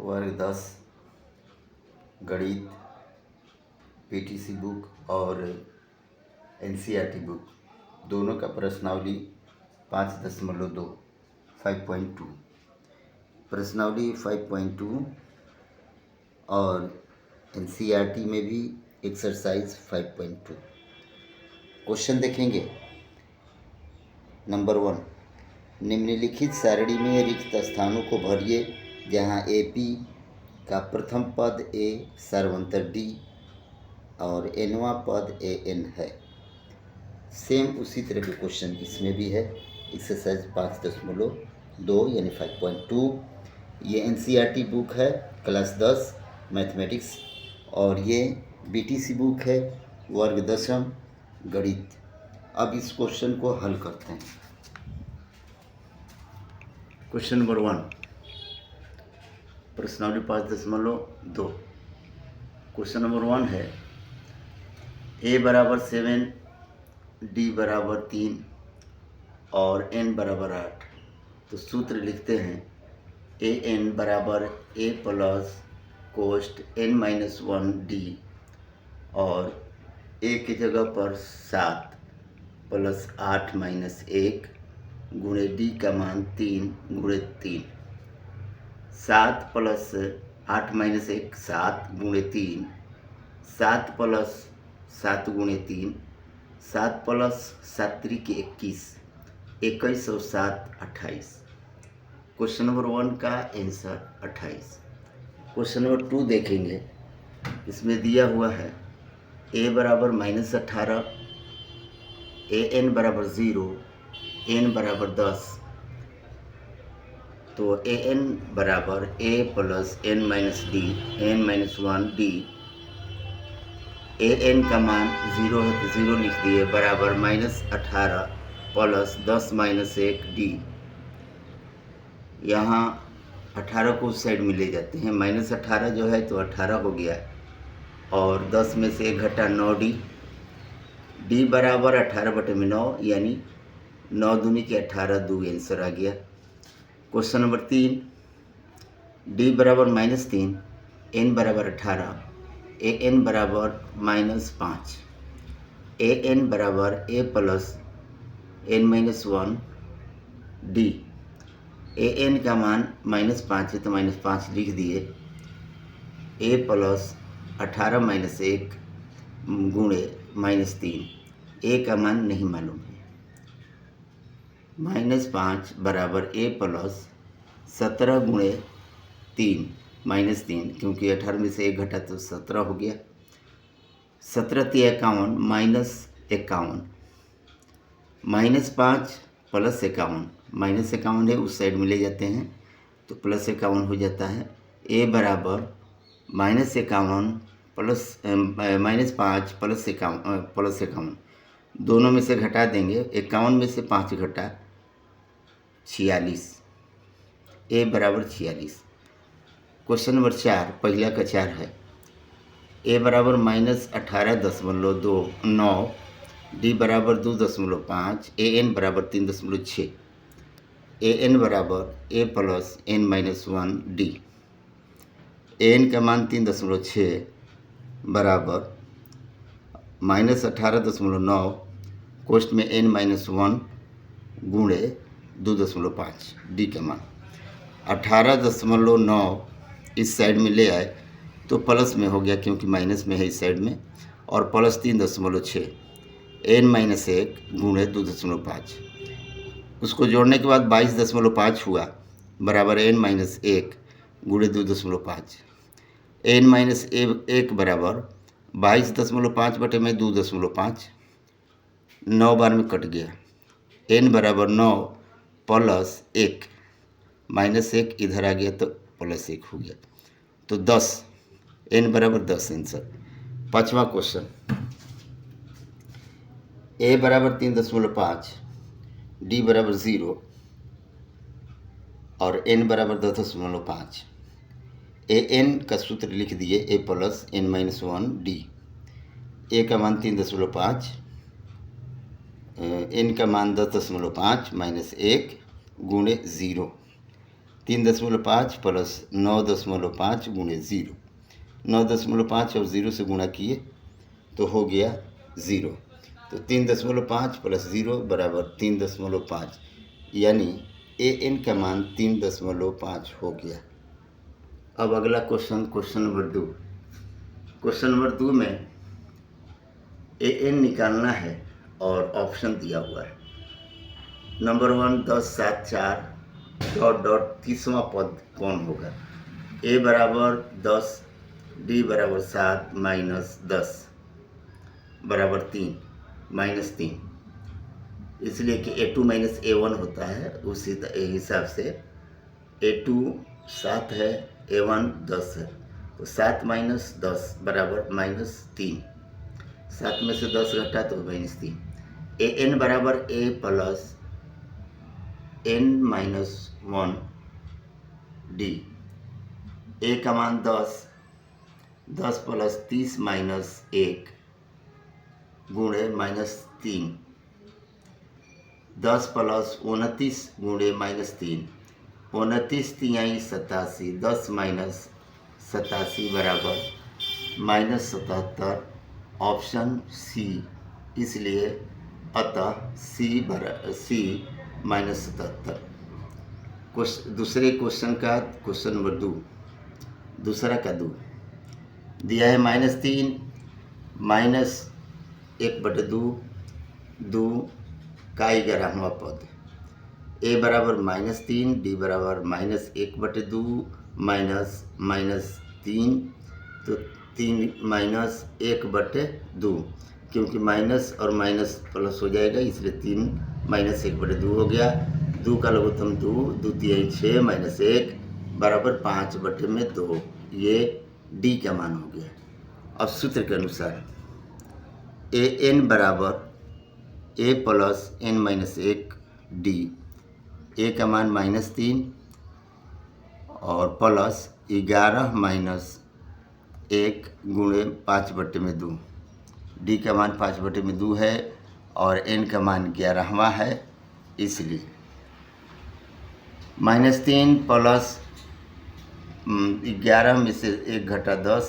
वर्ग 10 गणित PTC book और एनसीईआरटी बुक दोनों का प्रश्नावली 5.2 5.2 प्रश्नावली 5.2 और एनसीईआरटी में भी एक्सरसाइज 5.2 क्वेश्चन देखेंगे। नंबर 1, निम्नलिखित सारणी में रिक्त स्थानों को भरिए जहां एपी का प्रथम पद ए सर्वंतर डी और एनवा पद ए एन है। सेम उसी तरह के क्वेश्चन इसमें भी है। एक्सरसाइज 5.2 यानी 5.2। ये एनसीईआरटी बुक है क्लास 10 मैथमेटिक्स और ये बीटीसी बुक है वर्ग 10 गणित। अब इस क्वेश्चन को हल करते हैं। क्वेश्चन नंबर 1, प्रश्नावली 5.2। क्वेश्चन नंबर 1 है a बराबर 7, d बराबर 3 और n बराबर 8। तो सूत्र लिखते हैं ए एन बराबर a प्लस कोष्ट n-1 d और a की जगह पर 7 प्लस 8 माइनस 1 गुणे डी का मान 3 गुणे 3। 7 प्लस 8 माइनस 1 7 गुणे 3, 7 प्लस 7 गुणे 3, 7 प्लस 7 त्रिक 21, 21 और 7 28। क्वेश्चन नंबर 1 का आंसर 28। क्वेश्चन नंबर 2 देखेंगे। इसमें दिया हुआ है a बराबर -18, ए एन बराबर 0, एन बराबर 10। तो ए एन बराबर a plus n minus d n-1 d. A n का मान 0 है तो 0 लिख दिए बराबर -18 प्लस 10 माइनस 1 डी। यहाँ 18 को उस साइड में ले जाते हैं। -18 जो है तो 18 हो गया और 10 में से 1 घटा 9 डी। डी बराबर 18/9 यानी 9 दूनी के 18 2 आंसर आ गया। क्वेश्चन नंबर 3, डी बराबर -3, एन बराबर 18, ए एन बराबर -5, ए एन बराबर a plus n-1 d. A n का मान -5 है तो -5 लिख दिए। ए प्लस 18 माइनस 1 गुणे -3। ए का मान नहीं मालूम है। -5 बराबर ए प्लस 17 गुणे 3 -3, क्योंकि 18 में से 1 घटा तो 17 हो गया। 17 × 51 -51, -5 प्लस 51, -51 है उस साइड में ले जाते हैं तो +51 हो जाता है। ए बराबर -51 प्लस -5 प्लस 51 दोनों में से घटा देंगे। 51 में से 5 घटा 46, ए बराबर 46। क्वेश्चन नंबर 4 पहला का 4 है। ए बराबर -18.29, डी बराबर 2.5, ए एन बराबर 3.6, ए एन बराबर a plus n-1 d. A n का मान 3.6 बराबर -18.9 कोष्ट में n-1 गुणे 2.5 डी का मान। 18.9 इस साइड में ले आए तो प्लस में हो गया क्योंकि माइनस में है इस साइड में, और प्लस 3.6 n-1 गुणे 2.5। उसको जोड़ने के बाद 22.5 हुआ बराबर n-1 गुणे 2.5। n-1 बराबर 22.5 बटे में 2.5, 9 बार में कट गया। n बराबर 9 प्लस 1 -1 इधर आ गया तो +1 हो गया तो 10, n बराबर 10 आंसर। पाँचवा क्वेश्चन, a बराबर 3.5, d बराबर 0 और n बराबर 10.5। ए एन का सूत्र लिख दिए ए प्लस n-1 डी। ए का मान 3.5, एन का मान 10.5 -1 गुणे 0। 3.5 प्लस 9.5 गुणे 0, 9.5 और 0 से गुणा किए तो हो गया 0। तो 3.5 प्लस 0 बराबर 3.5, यानी an का मान 3.5 हो गया। अब अगला क्वेश्चन नंबर 2। क्वेश्चन नंबर 2 में an निकालना है और ऑप्शन दिया हुआ है। नंबर 1 10 7 4 डॉट डॉट 30वां पद कौन होगा? a बराबर 10, d बराबर 7 माइनस 10 बराबर 3 माइनस 3, इसलिए कि a2 माइनस a1 होता है। उसी हिसाब से a2 7 है, a1 10 है, तो 7 माइनस 10 बराबर माइनस 3, 7 में से 10 घटा तो माइनस 3। an बराबर a plus n minus 1 d, a का मान 10, 10 प्लस 30 माइनस 1 गुणे माइनस 3, 10 प्लस 29 गुणे माइनस 3, 29 तिहाई 87, 10 माइनस 87 बराबर माइनस 77, ऑप्शन सी। इसलिए अतः सी माइनस 77। दूसरे क्वेश्चन का क्वेश्चन नंबर 2, दूसरा का 2 दिया है -3 माइनस 1/2, 2 का 11वां पद, a बराबर -3, d बराबर -1/2 माइनस 3, तो 3 माइनस 1/2, क्योंकि माइनस और माइनस प्लस हो जाएगा, इसलिए 3 माइनस 1/2 हो गया। 2 का लघुत्तम 2, 2 तिहाई 6 माइनस 1 बराबर 5/2, ये d का मान हो गया। अब सूत्र के अनुसार an बराबर a plus n minus 1 d, a का मान -3 और प्लस 11 माइनस 1 गुणे 5/2, d का मान 5/2 है और n का मान 11वां है, इसलिए -3 प्लस 11 में से 1 घटा 10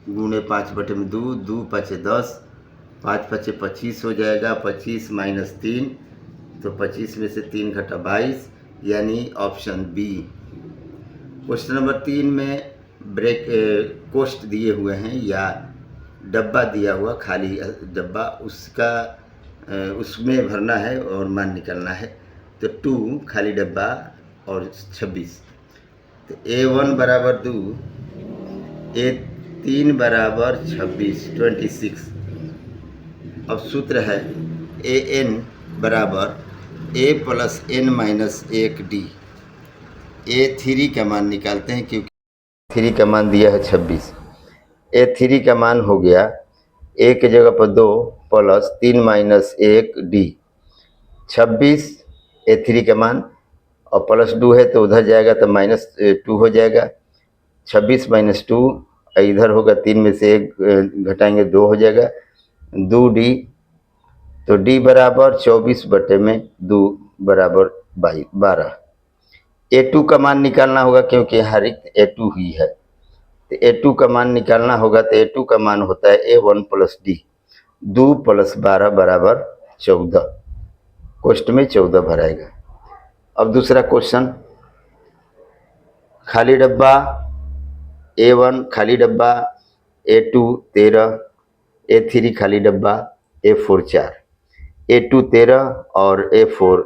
गुणे 5/2, 2 5 10, 5 5 25 हो जाएगा, 25 माइनस 3, तो 25 में से 3 घटा 22, यानी ऑप्शन बी। क्वेश्चन नंबर 3 में ब्रेक कोष्ट दिए हुए हैं या डब्बा दिया हुआ, खाली डब्बा, उसमें भरना है और मान निकालना है। तो 2 खाली डब्बा और 26, तो a1 बराबर 2, a3 बराबर 26। अब सूत्र है an बराबर a plus n minus 1 d, a3 का मान निकालते हैं, क्योंकि 3 का मान दिया है 26। a3 का मान हो गया a के जगह पर 2 प्लस 3 माइनस 1 d, 26 a3 का मान, और प्लस 2 है तो उधर जाएगा तो -2 हो जाएगा, 26 माइनस 2, इधर होगा 3 में से 1 घटाएंगे 2 हो जाएगा, 2d, तो d बराबर 24/2 बराबर 12। a2 का मान निकालना होगा, क्योंकि यहाँ रिक्त a2 ही है, तो a2 का मान निकालना होगा, तो a2 का मान होता है a1 प्लस d, 2 प्लस 12 बराबर 14, कोष्ट में 14 भराएगा। अब दूसरा क्वेश्चन, खाली डब्बा a1 खाली डब्बा, a2 13, a3 खाली डब्बा, a4 4, a2 13 और a4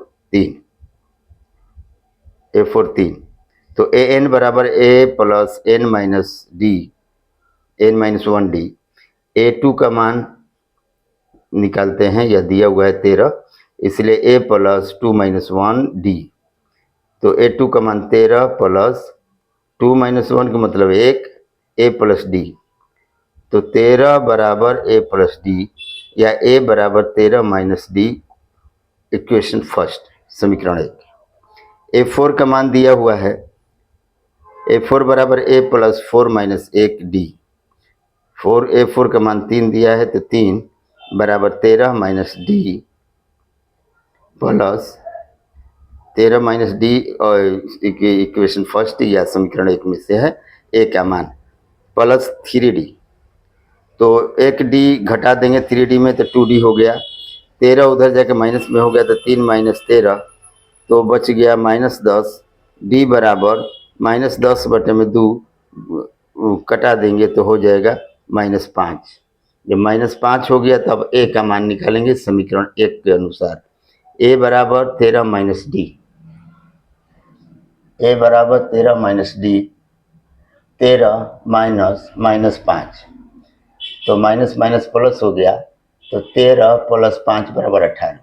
3, तो an बराबर a plus n minus d, n minus 1d, a2 का मान निकालते हैं, यह दिया हुआ है 13, इसलिए a प्लस 2 माइनस 1d, तो a2 का मान 13 प्लस 2 माइनस 1 का मतलब 1, a प्लस d, तो 13 बराबर a प्लस d, या a बराबर 13 माइनस d, इक्वेशन फर्स्ट, समीकरण 1। a4 का मान दिया हुआ है, a4 बराबर a plus 4 minus 1 d, a4 का मान 3 दिया है, तो 3 बराबर 13 minus d plus 13 minus D और इक्वेशन फर्स्ट या समीकरण 1 में से है ए का मान प्लस 3d। तो 1d घटा देंगे 3d में तो 2d हो गया। 13 उधर जाके माइनस में हो गया तो 3 माइनस 13 तो बच गया -10। d बराबर -10/2 कटा देंगे तो हो जाएगा -5। जब -5 हो गया तब ए का मान निकालेंगे समीकरण 1 के अनुसार। ए बराबर 13 माइनस डी, ए बराबर 13 माइनस डी, 13 माइनस -5 तो माइनस माइनस प्लस हो गया तो 13 + 5 = 18।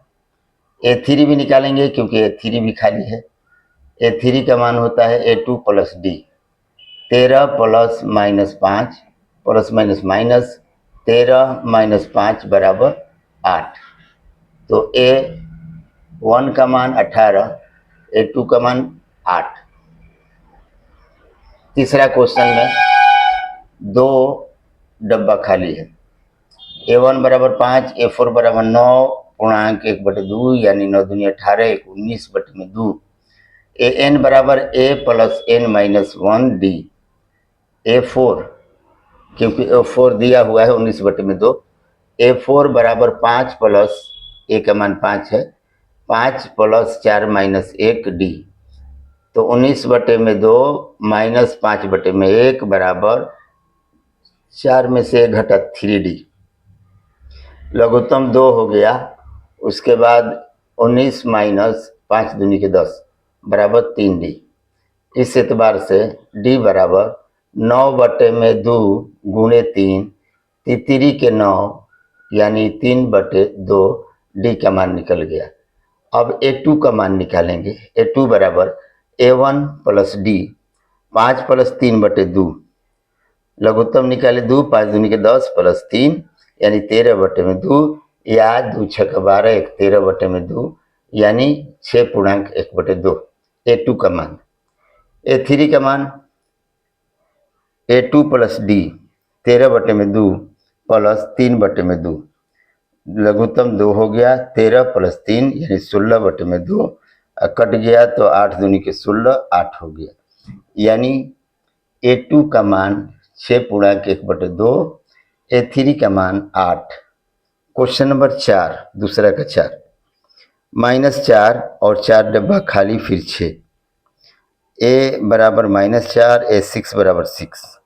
A3 भी निकालेंगे क्योंकि A3 भी खाली है। A3 का मान होता है A2 + D। 13 + -5 plus minus minus 13 - 5 = 8। तो A1 का मान 18, A2 का मान 8। तीसरा क्वेश्चन में 2 डब्बा खाली है। A1 = 5, A4 = 9 पूर्णांक 1/2 यानी 9 दूनी 18, 1 19/2। AN बराबर A + n - 1D। A4 क्योंकि A4 दिया हुआ है 19/2। A4 बराबर 5 प्लस A का मान 5 है, 5 + 4 - 1D। तो 19/2 - 5/1 बराबर 4 में से 1 घटा 3D। लघुत्तम 2 हो गया। उसके बाद 19 - 5 दूनी 10 बराबर 3D। इस एतबार से D बराबर 9/2 गुणे 3 तितरी के 9 यानी 3/2 D का मान निकल गया। अब A2 का मान निकालेंगे। A2 बराबर A1 + D 5 + 3/2 लघुत्तम निकाले 2, 5 दूनी 10 + 3 यानी 13/2 या 2 × 6 = 12, 1 13/2 यानी 6.1/2 A2 का मान। A3 का मान A2 + D 13/2 + 3/2 लघुत्तम 2 हो गया। 13 + 3 यानी 16/2 कट गया तो 8 दूनी 16 8 हो गया यानी A2 का मान 6.1/2, A3 का मान 8। क्वेश्चन नंबर 4 दूसरा का 4 -4 और 4 डब्बा खाली फिर 6। A बराबर -4, A6 बराबर 6।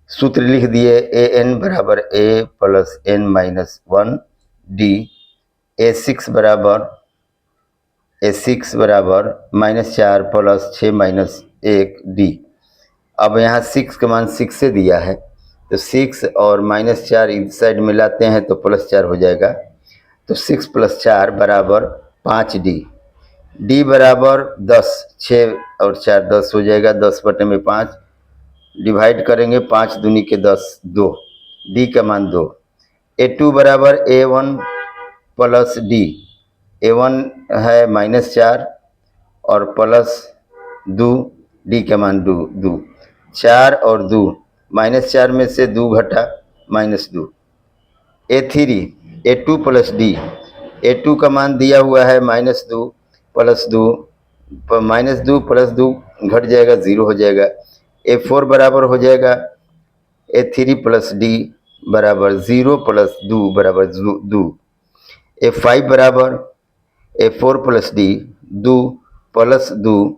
सूत्र लिख दिए। AN बराबर A + n - 1D। A6 बराबर -4 + 6 - 1D। अब यहाँ 6 का मान 6 से दिया है तो 6 और -4 इस साइड मिलाते हैं तो +4 हो जाएगा। तो 6 + 4 = 5D। D बराबर 10, 6 और 4 10 हो जाएगा। 10/5 डिवाइड करेंगे, 5 दूनी 10 2। D का मान 2। A2 बराबर A1 + D। A1 है -4 और +2 D का मान 2। 4 और 2 -4 में से 2 घटा -2। A3 A2 + D। A2 का मान दिया हुआ है -2 + 2 -2 + 2 घट जाएगा 0 हो जाएगा। A4 बराबर हो जाएगा A3 + D बराबर 0 + 2 बराबर 2। A5 बराबर A4 + D 2 + 2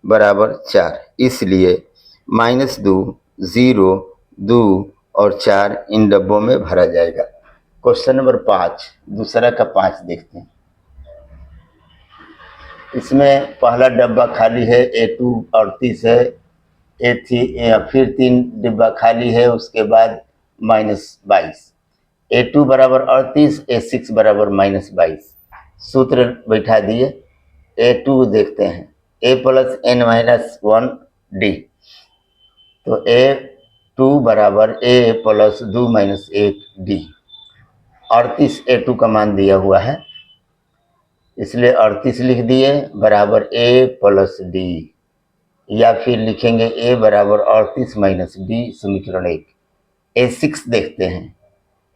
बराबर 4। इसलिए -2 0 2 और 4 इन डब्बों में भरा जाएगा। क्वेश्चन नंबर 5 दूसरा का 5 देखते हैं। इसमें पहला डब्बा खाली है, A2 38 है, फिर 3 डिब्बा खाली है, उसके बाद -22। A2 बराबर 38, A6 बराबर -22। सूत्र बैठा दिए। A2 देखते हैं। A + n - 1D। तो A2 बराबर A + 2 - 1D। 38 A2 का मान दिया हुआ है इसलिए 38 लिख दिए बराबर A + D या फिर लिखेंगे A बराबर 38 - D समीकरण 1। A6 देखते हैं।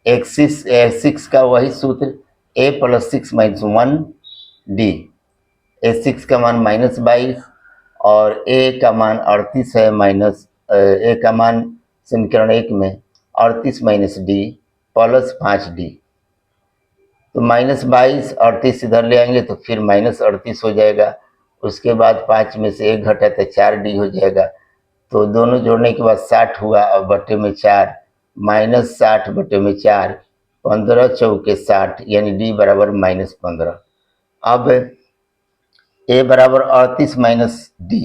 A6 का वही सूत्र A + 6 - 1D। A6 का मान -22 और A का मान 38 है, माइनस A का मान समीकरण 1 में 38 माइनस D प्लस 5D। तो -22 38 इधर ले आएंगे तो फिर -38 हो जाएगा। उसके बाद 5 में से 1 घटा तो 4D हो जाएगा। तो दोनों जोड़ने के बाद 60 हुआ और बटे में 4 -60 बटे में 4 15 चौके 60 यानी D बराबर -15। अब A बराबर 38 minus D,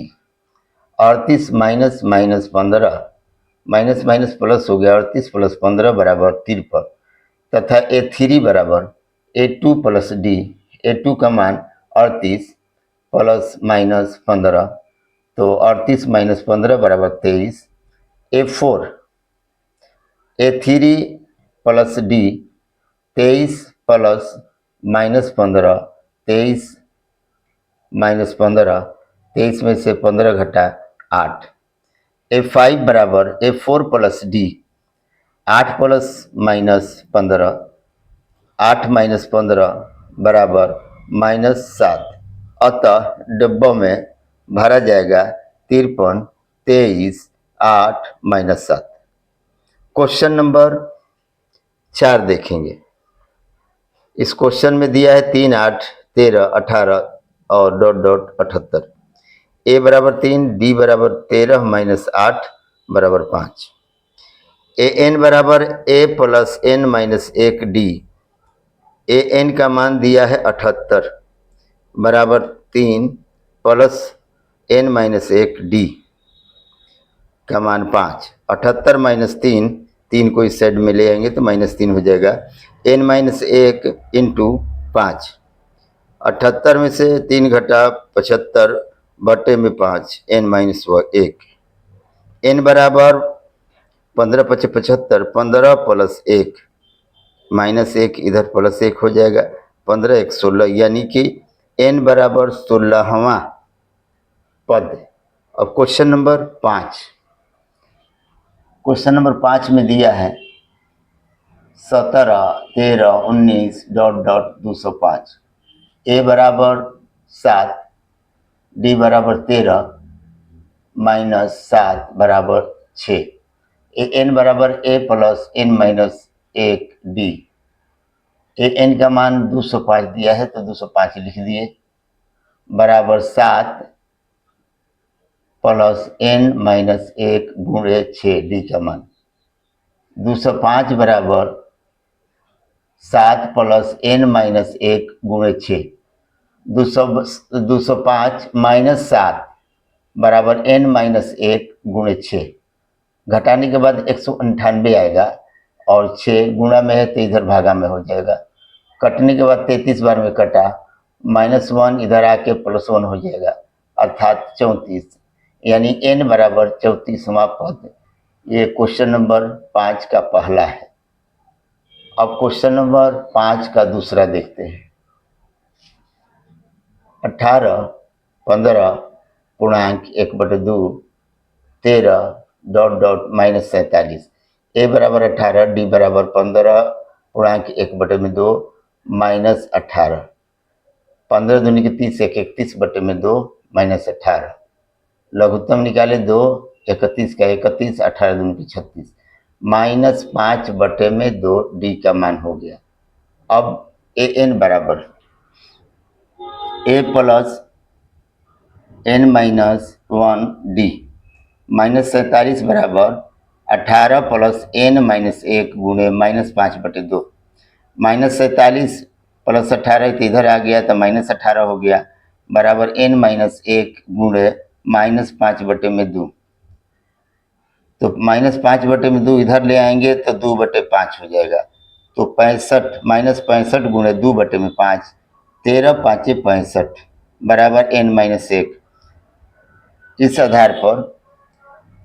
38 minus minus 15 minus minus plus हो गया, 38 प्लस 15 बराबर 53 तथा A3 बराबर A2 प्लस D। A2 का मान 38 प्लस माइनस 15 तो 38 माइनस 15 बराबर 23। A4 A3 plus D 23 plus minus 15 23 minus 15 23 में से 15 घटा 8। A5 बराबर A4 plus D 8 plus minus 15 8 minus 15 बराबर -7। अतः डब्बों में भरा जाएगा 53 23 8 -7। क्वेश्चन नंबर 4 देखेंगे। इस क्वेश्चन में दिया है 3 8 13 18 और डॉट डॉट 78। A बराबर 3 D बराबर 13 माइनस 8 बराबर 5। AN बराबर A plus N minus 1 D। AN का मान दिया है 78 बराबर 3 प्लस N माइनस 1 D का मान 5। 78 माइनस 3 3 को इस साइड में ले आएंगे तो -3 हो जाएगा। N minus 1 into 5। 78 में से 3 घटा 75 बटे में 5 N माइनस 1। N बराबर 15 पचे 75 15 प्लस 1 -1 इधर प्लस 1 हो जाएगा। 15 1 16 यानी कि N बराबर 16वां पद। अब क्वेश्चन नंबर 5। क्वेश्चन नंबर 5 में दिया है 17 13 19 डॉट डॉट 205। A बराबर 7 D बराबर 13 माइनस 7 बराबर 6। N बराबर A plus N minus 1 D। N का मान 205 दिया है तो 205 लिख दिए बराबर 7 प्लस N माइनस 1 गुणे 6 D का मान 205 बराबर 7 प्लस N माइनस 1 गुणे 6। 205 माइनस 7 बराबर N माइनस 1 गुणे 6। घटाने के बाद 198 आएगा और 6 गुणा में है तो इधर भागा में हो जाएगा। कटने के बाद 33 बार में कटा, -1 इधर आके +1 हो जाएगा अर्थात 34 यानी N बराबर 34वां पद। ये क्वेश्चन नंबर 5 का पहला है। अब क्वेश्चन नंबर 5 का दूसरा देखते हैं। 18 15 पूर्णांक 1/2 13 डॉट डॉट -47। A बराबर 18 D बराबर 15 पूर्णांक 1/2 -18। 15 दूनी के 30 31 बटे में 2 -18। लघुत्तम निकाले 2 31 का 31 18 दूनी के 36 -5 बटे में 2 D का मान हो गया। अब AN बराबर A plus N minus 1 D -47 बराबर 18 प्लस N माइनस 1 गुणे -5 बटे 2। -47 प्लस 18 तो इधर आ गया तो -18 हो गया बराबर N माइनस 1 गुणे -5 बटे में 2। तो -5 बटे में 2 इधर ले आएंगे तो 2/5 हो जाएगा। तो 65 -65 गुणे 2 बटे में 5 13 5 65 बराबर N माइनस 1। इस आधार पर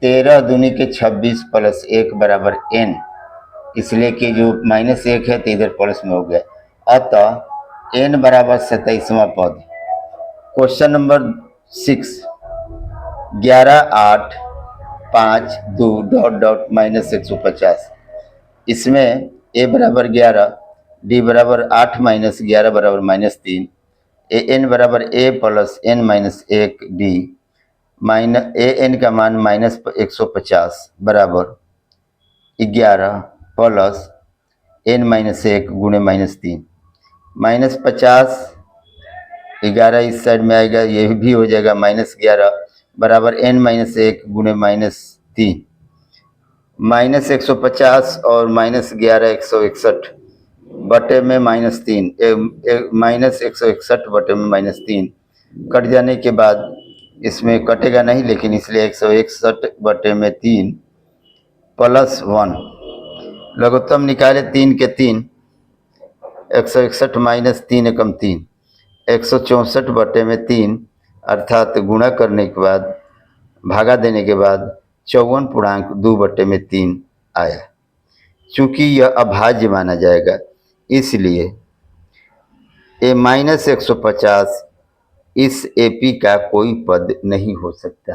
13 दूनी के 26 प्लस 1 बराबर N, इसलिए कि जो -1 है तो इधर प्लस में हो गया। अतः N बराबर 27वां पद। Question number 6 11 8 5 2 dot dot -150। इसमें A बराबर 11 D बराबर 8 माइनस 11 बराबर -3 ए एन बराबर a plus n minus 1 d minus a n का मान -150 बराबर 11 प्लस एन माइनस 1 गुणे -3 -50 11 इस साइड में आएगा, ये भी हो जाएगा -11 बराबर एन माइनस 1 गुणे -3 -150 और -11 161 बटे में -3 -161 बटे में -3 कट जाने के बाद इसमें कटेगा नहीं, लेकिन इसलिए 161 बटे में 3 प्लस 1 लघुत्तम निकाले 3 के 3 161 माइनस 3 एकम 3 164 बटे में 3 अर्थात गुणा करने के बाद भागा देने के बाद 54.2 बटे में 3 आया। चूंकि यह अभाज्य माना जाएगा इसलिए ए माइनस 150 इस एपी का कोई पद नहीं हो सकता।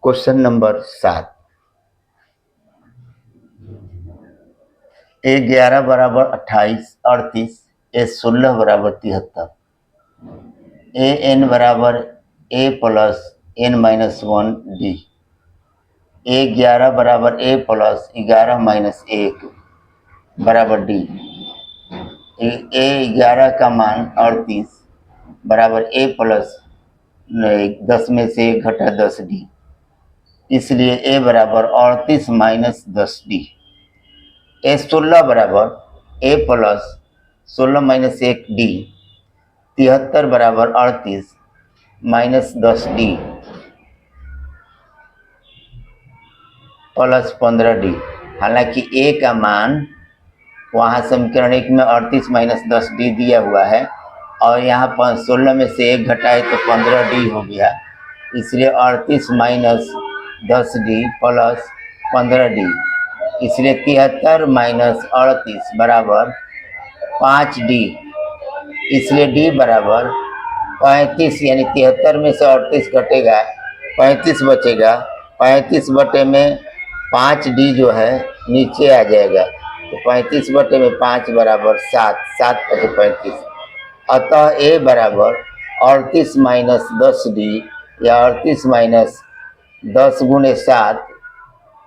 क्वेश्चन नंबर 7 ए 11 बराबर 28 38 ए 16 बराबर 73 ए एन बराबर a plus n minus 1 d a 11 बराबर ए प्लस 11 माइनस 1 बराबर डी ए 11 का मान 38 बराबर ए प्लस 10 में से 1 घटा 10 डी, इसलिए ए बराबर 38 माइनस 10 डी। ए 16 बराबर ए प्लस 16 माइनस 1 डी 73 बराबर 38 माइनस 10 डी प्लस 15 डी। हालांकि ए का मान वहाँ समीकरण 1 में 38 माइनस 10 डी दिया हुआ है और यहाँ 16 में से 1 घटाए तो 15 डी हो गया, इसलिए 38 माइनस 10 डी प्लस 15 डी, इसलिए 73 माइनस 38 बराबर 5 डी, इसलिए डी बराबर 35 यानी 73 में से 38 घटेगा 35 बचेगा, 35 बटे में 5 डी जो है नीचे आ जाएगा, तो 35 बटे में 5 बराबर 7 7 बटे 35, अतः ए बराबर 38 माइनस 10 डी या 38 माइनस 10 गुणे 7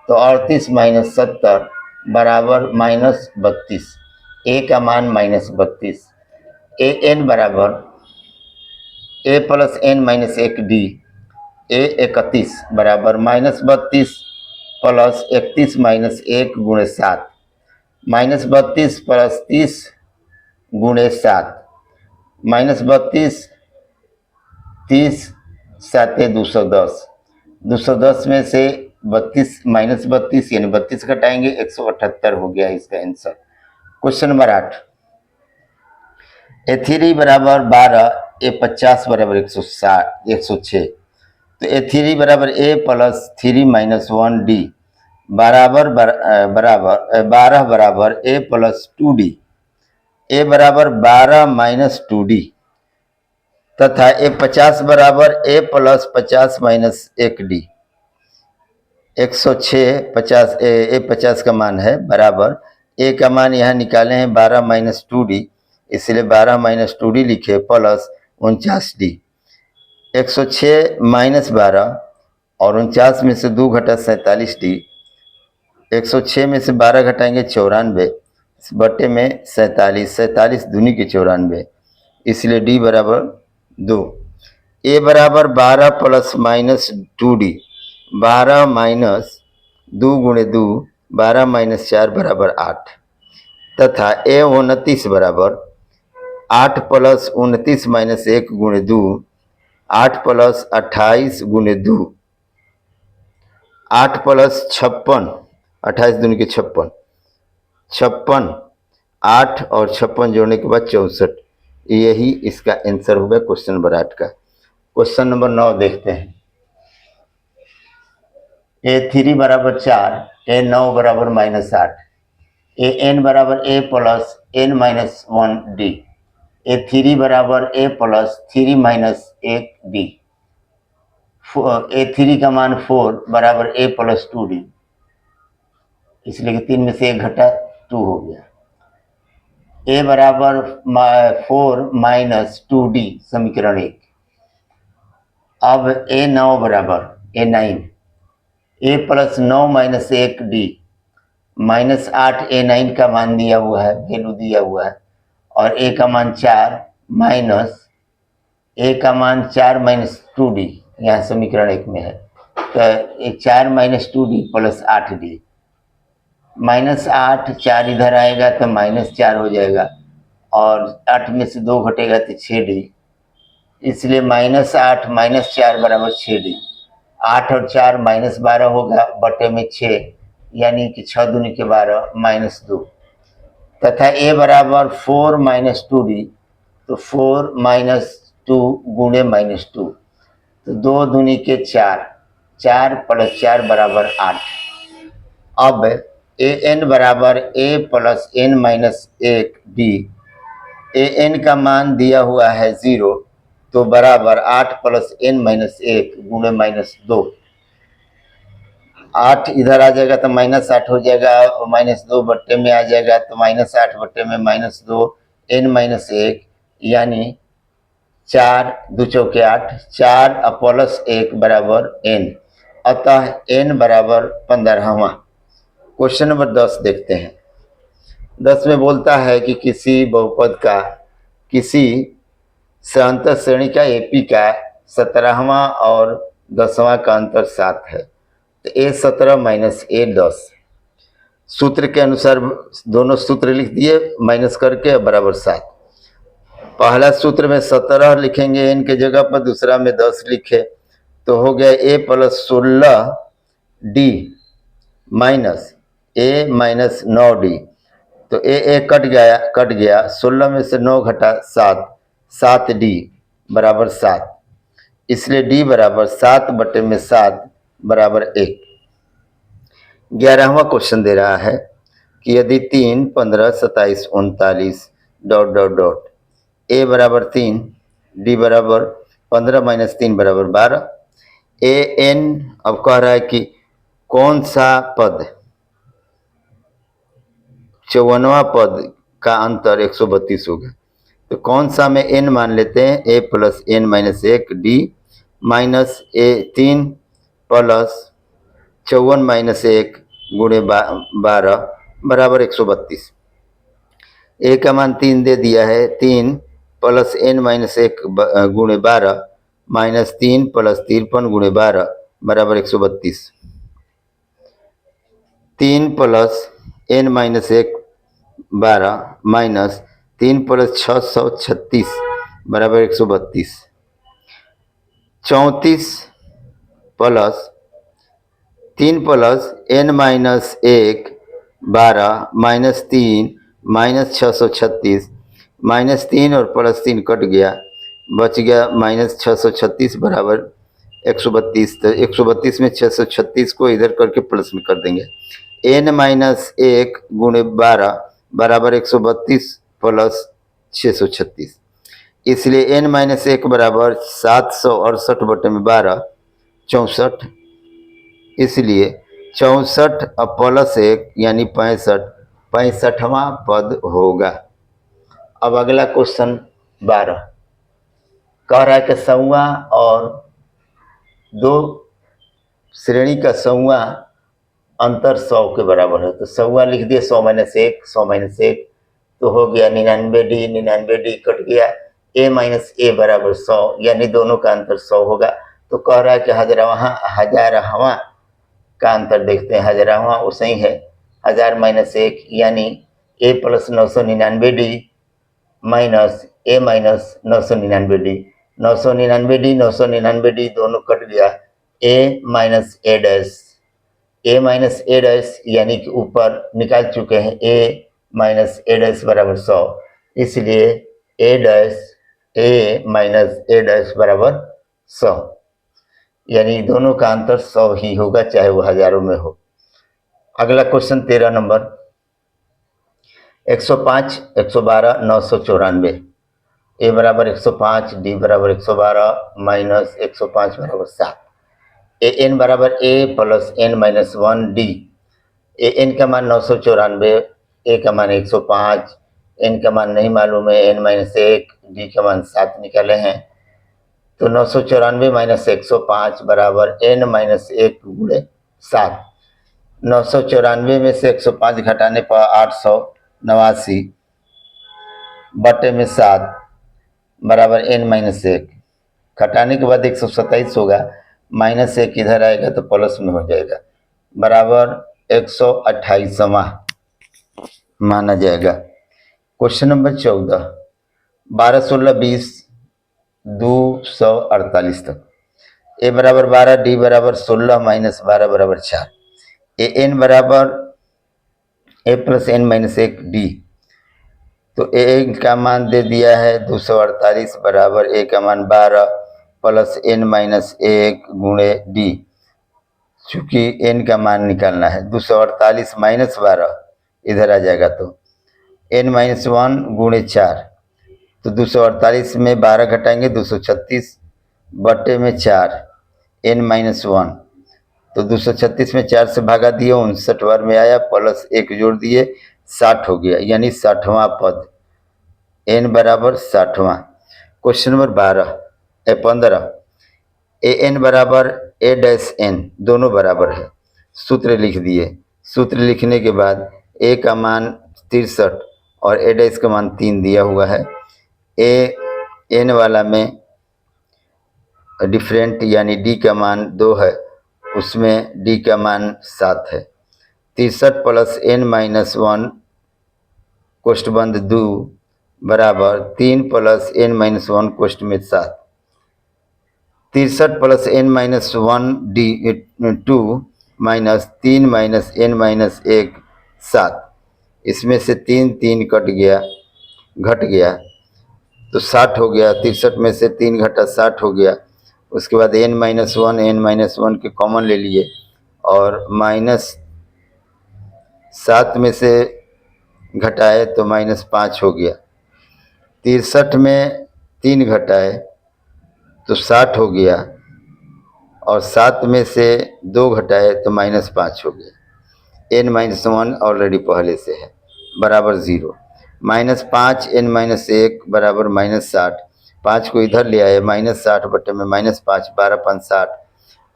तो 38 माइनस 70 बराबर -32, ए का मान -32। ए एन बराबर a plus n minus 1 d a 31 बराबर -32 प्लस 31 माइनस 1 गुणे 7 -32 प्लस 30 गुणे 7 -32 30 7 210 210 में से 32 -32 यानी 32 घटाएंगे 178 हो गया इसका आंसर। क्वेश्चन नंबर 8 ए 3 बराबर 12 ए 50 बराबर 106 तो ए 3 बराबर ए प्लस 3 माइनस 1 डी बराबर 12 बराबर ए प्लस 2 डी ए बराबर 12 माइनस 2 डी तथा ए 50 बराबर ए प्लस 50 माइनस 1 डी 106 50 ए 50 का मान है बराबर ए का मान यहाँ निकाले हैं 12 माइनस 2 डी, इसलिए 12 माइनस 2 डी लिखे प्लस 49 डी 106 माइनस 12 और 49 में से 2 घटा 47 डी 106 में से 12 घटाएंगे 94 बटे में 47 दूनी के 94, इसलिए डी बराबर 2। ए बराबर 12 प्लस माइनस 2 डी 12 माइनस 2 गुणे 2 12 माइनस 4 बराबर 8 तथा ए 29 बराबर 8 प्लस 29 माइनस 1 गुणे 2 8 प्लस 28 गुणे 2 8 प्लस 56 28 दूनी के 56 56 8 और 56 जोड़ने के बाद 64, यही इसका आंसर होगा क्वेश्चन नंबर 8 का। क्वेश्चन नंबर 9 देखते हैं। ए 3 बराबर 4 ए 9 बराबर -8 ए एन बराबर a plus n minus 1 d a 3 बराबर a plus 3 minus 1 d a 3 का मान 4 बराबर ए प्लस 2 डी, इसलिए 3 में से 1 घटा 2 हो गया। ए बराबर 4 - 2d समीकरण 1। अब ए 9 बराबर ए 9 ए प्लस 9 - 1d -8 A9 का मान दिया हुआ है, वैल्यू दिया हुआ है, और ए का मान 4 माइनस ए का मान 4 - 2d यहाँ समीकरण 1 में है। तो 4 - 2d प्लस 8d -8 4 इधर आएगा तो -4 हो जाएगा, और 8 में से 2 घटेगा तो 6d, इसलिए -8 - 4 बराबर 6d। 8 और 4 -12 होगा बटे में 6, यानी कि 6 दूनी के 12 -2, तथा ए बराबर 4 - 2d, तो 4 - 2 गुणे -2, तो 2 दूनी के 4, 4 + 4 बराबर 8। अब ए एन बराबर a plus n - 1d, A n का मान दिया हुआ है 0, तो बराबर 8 + n - 1 गुणे -2। 8 इधर आ जाएगा तो -8 हो जाएगा, और -2 बट्टे में आ जाएगा तो -8 बट्टे में -2 n - 1, यानी 4 2 चौके 8, 4 प्लस 1 बराबर n, अतः n बराबर 15वां। क्वेश्चन नंबर 10 देखते हैं। 10 में बोलता है कि किसी बहुपद का किसी सहांतर श्रेणी का एपी का 17वां और 10वां का अंतर 7 है, तो A17 - A10 सूत्र के अनुसार दोनों सूत्र लिख दिए माइनस करके, बराबर 7। पहला सूत्र में 17 लिखेंगे n के जगह पर, दूसरा में 10 लिखे, तो हो गया A + 16d minus A - 9d, तो ए कट गया 16 में से 9 घटा 7, 7d बराबर 7, इसलिए d बराबर 7 बटे में 7 बराबर 1। 11वां क्वेश्चन दे रहा है कि यदि 3 15 27 39 ... ए बराबर 3, डी बराबर 15 - 3 बराबर 12, ए एन अब कह रहा है कि कौन सा पद 54वां पद का अंतर 132 होगा, तो कौन सा में n मान लेते हैं, a + n - 1 d minus A 3 plus 54 - 1 गुणे 12 बराबर 132। ए का मान 3 दे दिया है, 3 + n - 1 गुणे 12 माइनस 3 + 53 गुणे 12 बराबर 132। 3 + n - 1 12 माइनस 3 + 636 बराबर 132। 34 प्लस 3 + n - 1 12 माइनस 3 माइनस 636, -3 और +3 कट गया, बच गया -636 बराबर 132। तो 132 में 636 को इधर करके प्लस में कर देंगे। n - 1 गुणे 12 बराबर 132 प्लस 636, इसलिए n - 1 बराबर 768 बटे में 12 64, इसलिए 64 प्लस 1 यानी 65, 65वां पद होगा। अब अगला क्वेश्चन 12 कह रहा है कि सौवा और 2 श्रेणी का सौवा अंतर 100 के बराबर है, तो सौवा लिख दिए 100 - 1, 100 - 1, तो हो गया 99d, 99d कट गया, a - बराबर 100, यानी दोनों का अंतर 100 होगा। तो कह रहा है कि हजारवां का अंतर देखते हैं, हजारवां उसे ही है 1000 - 1, यानी a + 999d minus a - 999d, 999d 999d दोनों कट गया, a - a dash, a - a dash यानी कि ऊपर निकाल चुके हैं, a - a डैश बराबर 100, इसलिए a - a डैश बराबर 100, यानी दोनों का अंतर 100 ही होगा, चाहे वो हजारों में हो। अगला क्वेश्चन 13 नंबर 105 112 994, ए बराबर 105 डी बराबर 112 माइनस 105 बराबर 7, ए एन बराबर ए + n - 1 डी, ए एन का मान 994, ए का मान 105, n का मान नहीं मालूम है, n-1, d का मान 7 निकाले हैं, तो 994 माइनस 105 बराबर n-1 गुणे 7। 994 में से 105 घटाने पर 889 बटे में 7 बराबर n-1। घटाने के बाद 127 होगा, -1 इधर आएगा तो प्लस में हो जाएगा, बराबर 128वां माना जाएगा। क्वेश्चन नंबर 14, 12, 16, 20, 248 तक। ए बराबर 12, डी बराबर 16 माइनस 12 बराबर 4। ए एन बराबर ए प्लस n-1 डी। तो ए का मान दे दिया है 248 बराबर ए का मान 12 प्लस n-1 गुणे डी। चूंकि n का मान निकालना है, 248 माइनस 12 इधर आ जाएगा तो n-1 गुणे 4, तो 248 में 12 घटाएंगे 236 बटे में 4 n-1, तो 236 में 4 से भागा दिए 59 बार में आया, प्लस 1 जोड़ दिए 60 हो गया, यानी 60वां पद, n बराबर 60वां। क्वेश्चन नंबर 15, ए एन बराबर ए डैश एन, दोनों बराबर है, सूत्र लिख दिए। सूत्र लिखने के बाद ए का मान 63 और ए डैश का मान 3 दिया हुआ है। ए एन वाला में डिफरेंट यानी डी का मान 2 है, उसमें डी का मान 7 है। 63 प्लस n-1 कोष्ठ बंद 2 बराबर 3 प्लस n-1 कोष्ठ में 7। 63 plus n-1 D 2 minus 3 minus n-1 7। इसमें से 3 कट गया, घट गया तो 60 हो गया। 63 में से 3 घटा 60 हो गया। उसके बाद n-1 के कॉमन ले लिए और माइनस 7 में से घटाए तो -5 हो गया। 63 में 3 घटाए तो 60 हो गया और 7 में से 2 घटाए तो -5 हो गया। n-1 ऑलरेडी पहले से है, बराबर 0। -5 n-1 बराबर -60। 5 को इधर ले आए, -60 बटे में -5, 12 5 60।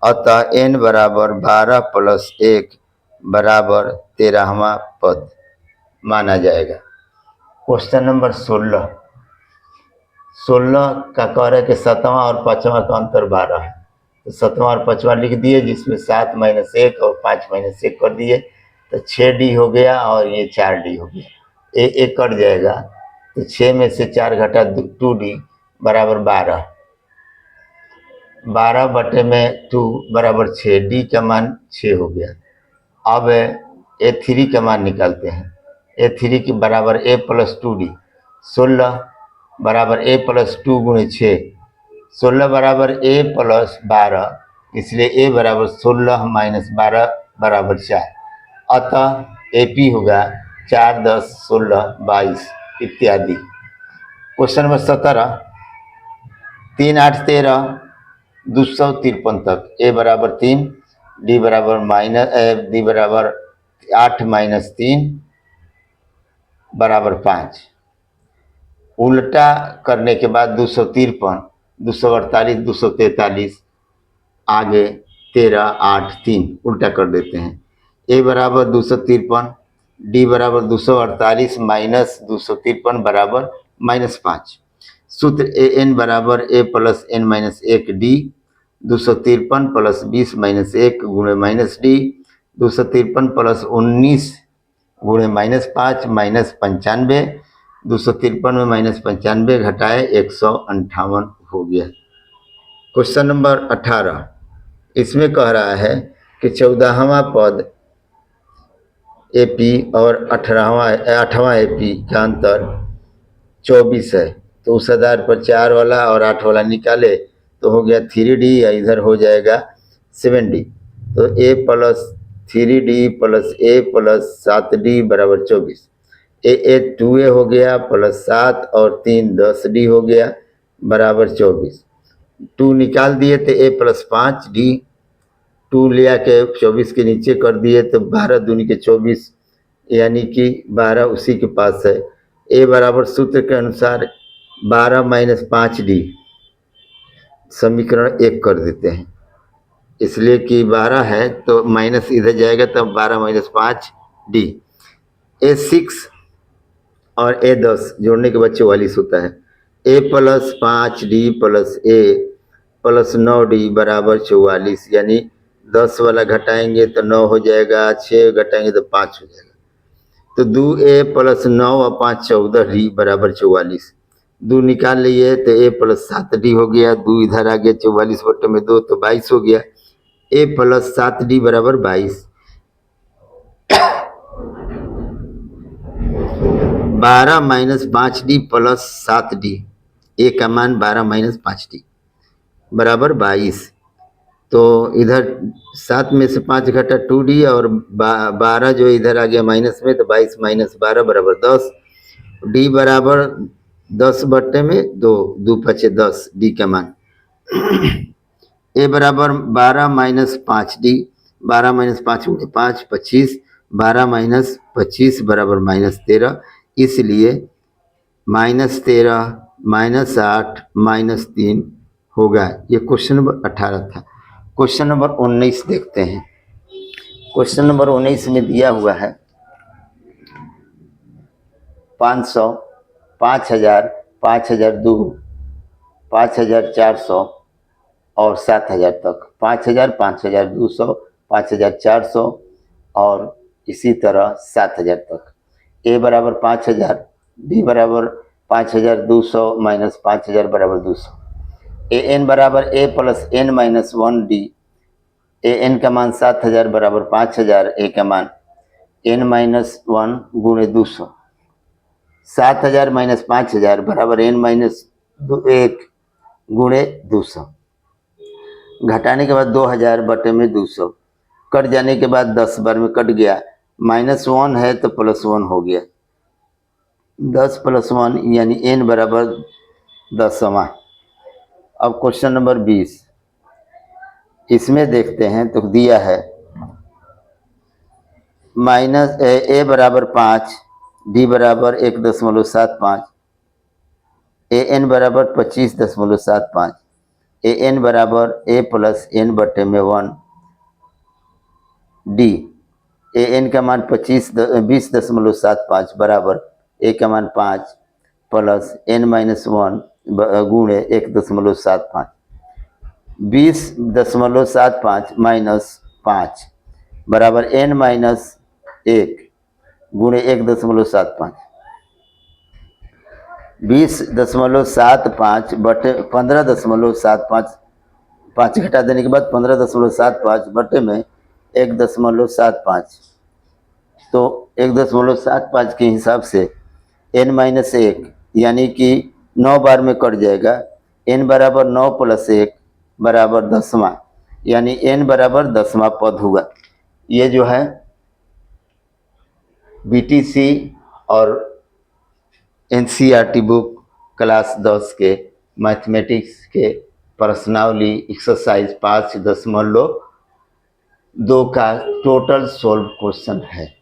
अतः n बराबर 12 प्लस 1 बराबर 13वां पद माना जाएगा। क्वेश्चन नंबर 16 का कह रहा है कि 7वां और 5वां का अंतर 12 है, तो 7वां और 5वां लिख दिए, जिसमें 7 - 1 और 5 - 1 कर दिए, तो 6d हो गया और ये 4d हो गया। एक कट जाएगा तो 6 में से 4 घटा 2d बराबर 12। 12 बटे में 2 बराबर 6, डी का मान 6 हो गया। अब A3 का मान निकालते हैं। A3 के बराबर a प्लस 2d, 16 बराबर a प्लस 2 गुणे 6, 16 बराबर a प्लस 12, इसलिए a बराबर 16 माइनस 12 बराबर 4। अतः AP होगा 4 10 16 22 इत्यादि। क्वेश्चन नंबर 17, 3 8 13 253 तक। a बराबर 3, d बराबर डी बराबर 8 माइनस 3 बराबर 5। उल्टा करने के बाद 253, 248, 243, आगे 13 8 3 उल्टा कर देते हैं। a बराबर 253, d बराबर 248 माइनस 253 बराबर -5। सूत्र ए एन बराबर a plus n-1 D, 253 plus 20 - 1 गुणे -d, 253 प्लस 19 गुणे -5 -95, 253 में -95 घटाए 158 हो गया। क्वेश्चन नंबर 18, इसमें कह रहा है कि 14वां पद AP और 8वां AP का अंतर 24 है, तो उस आधार पर 4 वाला और 8 वाला निकाले तो हो गया 3d या इधर हो जाएगा 7d। तो a plus 3d plus a plus 7d बराबर 24। a 2a हो गया प्लस 7 और 3 10d हो गया बराबर 24। 2 निकाल दिए तो a प्लस 5d, 2 ले आके 24 के नीचे कर दिए तो 12 दूनी के 24, यानी कि 12 उसी के पास है, ए बराबर सूत्र के अनुसार 12 माइनस 5d समीकरण 1 कर देते हैं, इसलिए कि 12 है तो माइनस इधर जाएगा तब 12 माइनस 5d। A6 और A10 जोड़ने के बाद 44 होता है। A plus 5d plus A plus 9d बराबर 44, यानी 10 वाला घटाएंगे तो 9 हो जाएगा, 6 घटाएंगे तो 5 हो जाएगा। तो 2A प्लस 9 और 5 14d बराबर 44। 2 निकाल लिए तो A प्लस 7d हो गया, 2 इधर आ गया, 44 बटे में 2 तो 22 हो गया। A प्लस 7d बराबर 22। 12 minus 5d plus 7d, A का मान 12 माइनस 5d बराबर 22। तो इधर 7 में से 5 घटा 2d और 12 जो इधर आ गया माइनस में, तो 22 माइनस 12 बराबर 10। d बराबर 10 बट्टे में 2, 2 पचे 10, d का मान। a बराबर 12 माइनस 5d, 12 माइनस 5 गुणे 5 25, 12 माइनस 25 बराबर माइनस 13, इसलिए माइनस 13 माइनस 8 माइनस 3 होगा। ये क्वेश्चन नंबर 18 था। क्वेश्चन नंबर 19 देखते हैं। क्वेश्चन नंबर 19 में दिया हुआ है 500, 5000, 5002, 5400 और 7000 तक। 5000, 5200, 5400 और इसी तरह 7000 तक। ए बराबर 5000, डी बराबर 5200 माइनस 5000 बराबर 200। ए एन बराबर a plus n minus 1d। A n का मान 7000 बराबर 5000, ए का मान एन माइनस 1 गुणे 200। 7000 माइनस 5000 बराबर एन माइनस 1 गुणे 200। घटाने के बाद 2000 बटे में 200, कट जाने के बाद 10 बार में कट गया, माइनस 1 है तो प्लस 1 हो गया। 10 प्लस 1 यानी n बराबर 10वां। अब क्वेश्चन नंबर 20 इसमें देखते हैं तो दिया है माइनस ए बराबर 5, डी बराबर 1.75, ए एन बराबर 25.75, ए एन बराबर ए प्लस एन बटे में 1 डी। ए एन का मान 20.75 बराबर ए का मान 5 प्लस एन माइनस 1 गुणे 1.75। 20.75 माइनस 5 बराबर एन माइनस 1 गुणे 1.75। 20.75 बटे 15.75, 5 घटा देने के बाद 15.75 बटे में 1.75, तो 1.75 के हिसाब से n माइनस 1 यानी कि 9 बार में कट जाएगा। n बराबर 9 प्लस 1 बराबर 10वां, यानी n बराबर 10वां पद हुआ। ये जो है BTC और NCERT बुक क्लास 10 के मैथमेटिक्स के प्रश्नावली एक्सरसाइज 5.2 का टोटल सोल्व क्वेश्चन है।